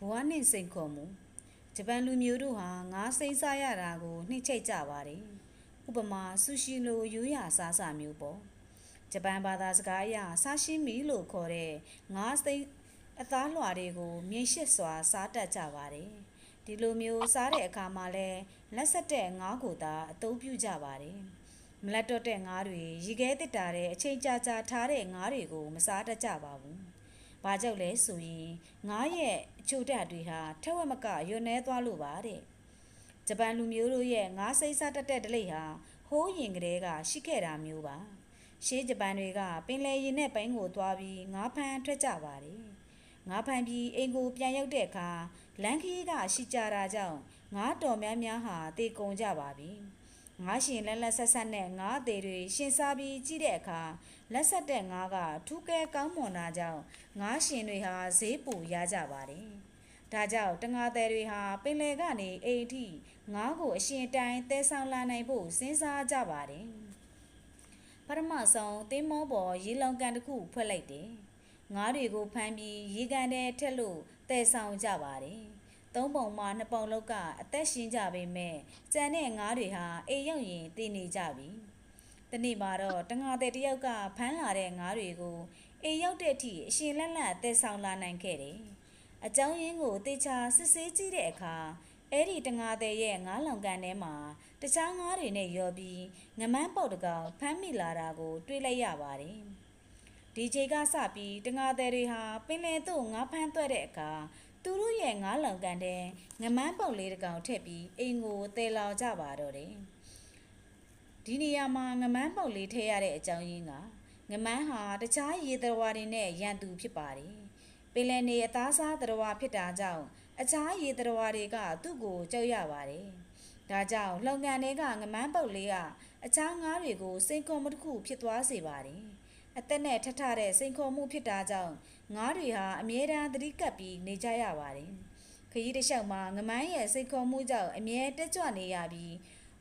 ဘဝနှင့်စိန်ခေါ်မှုဂျပန်လူမျိုးတို့ဟာငါးစိမ်းစားရတာကိုနှိမ့်ချိတ်ကြပါတယ်ဥပမာဆူရှီလိုရိုးရာစားစာမျိုးပေါ့ဂျပန်ဘာသာစကားအရဆာရှိမီလို့ခေါ်တဲ့ငါးစိမ်းအသားလွှာတွေကိုမြင်ရှစ်စွာစားတတ်ကြပါတယ်ဒီလိုမျိုးစားတဲ့အခါမှာလဲလက်ဆက်တဲ့ငါးကိုသာအသုံးပြုကြပါတယ်မလက်တော့တဲ့ငါးတွေရေခဲတစ်တာတဲ့အချိန်ကြာကြာထားတဲ့ငါးတွေကိုမစားတတ်ကြပါဘူး။ဘာကြောင့်လဲဆိုရင်ငါးရဲ့အချိုဓာတ်တွေဟာထက်ဝက်မကရွနေသွားလို့ပါတဲ့။ဂျပန်လူမျိုးတို့ရဲ့ငါးစိမ်းစားတတ်တဲ့ဓလေ့ဟာဟိုးရင်ကလေးကရှိခဲ့တာမျိုးပါ။ရှေးဂျပန်တွေကပင်လယ်ရင်နဲ့ပိုင်းကိုသွားပြီးငါးဖမ်းထွက်ကြပါတယ်။ငါးဖမ်းပြီးအိမ်ကိုပြန်ရောက်တဲ့အခါလမ်းခရီးကရှိကြတာကြောင့်ငါးတော်များများဟာတေကုန်ကြပါပြီ။ငါးရှင်လက်လက်ဆက်ဆက်နဲ့ငါးအသေးတွေရှင်စားပြီးကြည့်တဲ့အခါလက်ဆက်တဲ့ငါးကထူးကဲကောင်းမွန်တာကြောင့်ငါးရှင်တွေဟာဈေးပိုရကြပါတယ်။ဒါကြောင့်တငါသည်တွေဟာပင်လယ်ကနေအိမ်ထိငါးကိုအရှင်တိုင်းသဲဆောင်လာနိုင်ဖို့စဉ်းစားကြပါတယ်။ပထမဆုံးသင်းမောပေါ်ရေလုံကန်တစ်ခုဖွက်လိုက်တယ်။ငါးတွေကိုဖမ်းပြီးရေကန်ထဲထက်လို့သဲဆောင်ကြပါတယ်။သုံးပုံမှာနှစ်ပုံလောက်ကအသက်ရှင်ကြပေမဲ့ကြံတဲ့ငါးတွေဟာအိမ်ရောက်ရင်တည်နေကြပြီ။တနေ့မှာတော့တငါတဲ့တယောက်ကဖမ်းလာတဲ့ငါးတွေကိုအိမ်ရောက်တဲ့အထိအရှင်လက်လက်အသက်ဆောင်လာနိုင်ခဲ့တယ်။အကြောင်းရင်းကိုတေချာစစ်ဆေးကြည့်တဲ့အခါအဲ့ဒီတငါတဲ့ရဲ့ငါးလောင်ကန်ထဲမှာတခြားငါးတွေနဲ့ရောပြီးငမန်းပေါက်တကောင်ဖမ်းမိလာတာကိုတွေ့လိုက်ရပါတယ်။ဒီချိန်ကစပြီးတငါတဲ့တွေဟာပင်လယ်သို့ငါးဖမ်းသွဲ့တဲ့အခါသူတို့ရဲ့ငါးလောင်ကန်တဲ့ငမန်းပေါက်လေးတစ်ကောင်ထည့်ပြီးအိမ်ကိုတဲလောင်ကြပါတော့တယ်။ဒီနေရာမှာငမန်းပေါက်လေးထည့်ရတဲ့အကြောင်းရင်းကငမန်းဟာတခြားရေသတ္တဝါတွေနဲ့ရန်သူဖြစ်ပါတယ်။ပင်လယ်နေအသားစားသတ္တဝါဖြစ်တာကြောင့်အခြားရေသတ္တဝါတွေကသူ့ကိုကြောက်ရပါတယ်။ဒါကြောင့်လှောင်ကန်တွေကငမန်းပေါက်လေးကအခြားငါးတွေကိုစိန်ခေါ်မှုတစ်ခုဖြစ်သွားစေပါတယ်။အသက်နဲ့ထထတဲ့စိန်ခေါ်မှုဖြစ်တာကြောင့်ငါးတွေဟာအမြဲတမ်းသတိကပ်ပြီးနေကြရပါတယ်။ခရီးတစ်လျှောက်မှာငမန်းရဲ့စိန်ခေါ်မှုကြောင့်အမြဲတက်ကြွနေရပြီး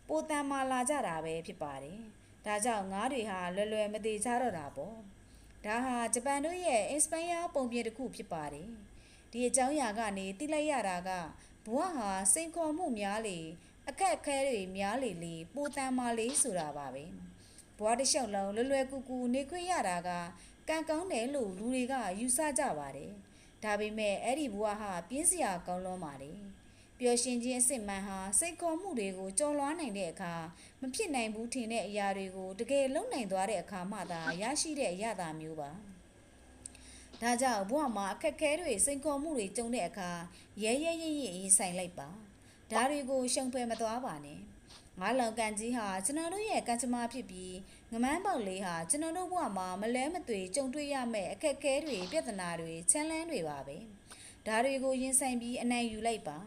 ပိုတန်မာလာကြတာပဲဖြစ်ပါတယ်။ဒါကြောင့်ငါးတွေဟာလွယ်လွယ်မသေးကြတော့တာပေါ့။ဒါဟာဂျပန်တို့ရဲ့အင်စပိုင်ယာပုံပြင်တစ်ခုဖြစ်ပါတယ်။ဒီအကြောင်းအရာကနေသိလိုက်ရတာကဘဝဟာစိန်ခေါ်မှုများလေအခက်အခဲတွေများလေပိုတန်မာလေဆိုတာပါပဲ။ဘဝတစ်လျှောက်လုံးလွယ်လွယ်ကူကူနေခွင့်ရတာကကံကောင်းတယ်လို့လူတွေကယူဆကြပါတယ်။ဒါပေမဲ့အဲ့ဒီဘဝဟာပြင်းစရာကောင်းလွန်းပါတယ်။ပျော်ရွှင်ခြင်းအစစ်မှန်ဟာစိတ်ခေါ်မှုတွေကိုကြော်လွှားနိုင်တဲ့အခါမဖြစ်နိုင်ဘူးထင်တဲ့အရာတွေကိုတကယ်လုံနိုင်သွားတဲ့အခါမှသာရရှိတဲ့အရာသာမျိုးပါ။ဒါကြောင့်ဘဝမှာအခက်အခဲတွေစိန်ခေါ်မှုတွေကြုံတဲ့အခါရဲရဲရင့်ရင်ဆိုင်လိုက်ပါ။ဒါတွေကိုရှုံဖယ်မသွားပါနဲ့။ငါလောင်ကန်ကြီးဟာကျွန်တော်တို့ရဲ့ကံကြမ္မာဖြစ်ပြီးငမန်းပေါက်လေးဟာကျွန်တော်တို့ဘဝမှာမလဲမသွေကြုံတွေ့ရမယ့်အခက်အခဲတွေပြဿနာတွေချမ်းလန်းတွေပါပဲဒါတွေကိုရင်ဆိုင်ပြီးအနိုင်ယူလိုက်ပါ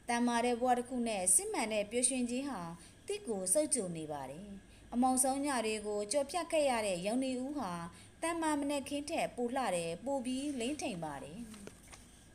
တန်မာတဲ့ဘဝတစ်ခုနဲ့စစ်မှန်တဲ့ပျော်ရွှင်ခြင်းဟာတိတ်ကိုစုပ်ကြုံနေပါတယ်အမောင်ဆုံးညတွေကိုကြော်ဖြတ်ခဲ့ရတဲ့ရောင်နေဦးဟာတန်မာမနဲ့ခင်းထက်ပိုလှတယ်ပိုပြီးလိမ့်ထိန်ပါတယ်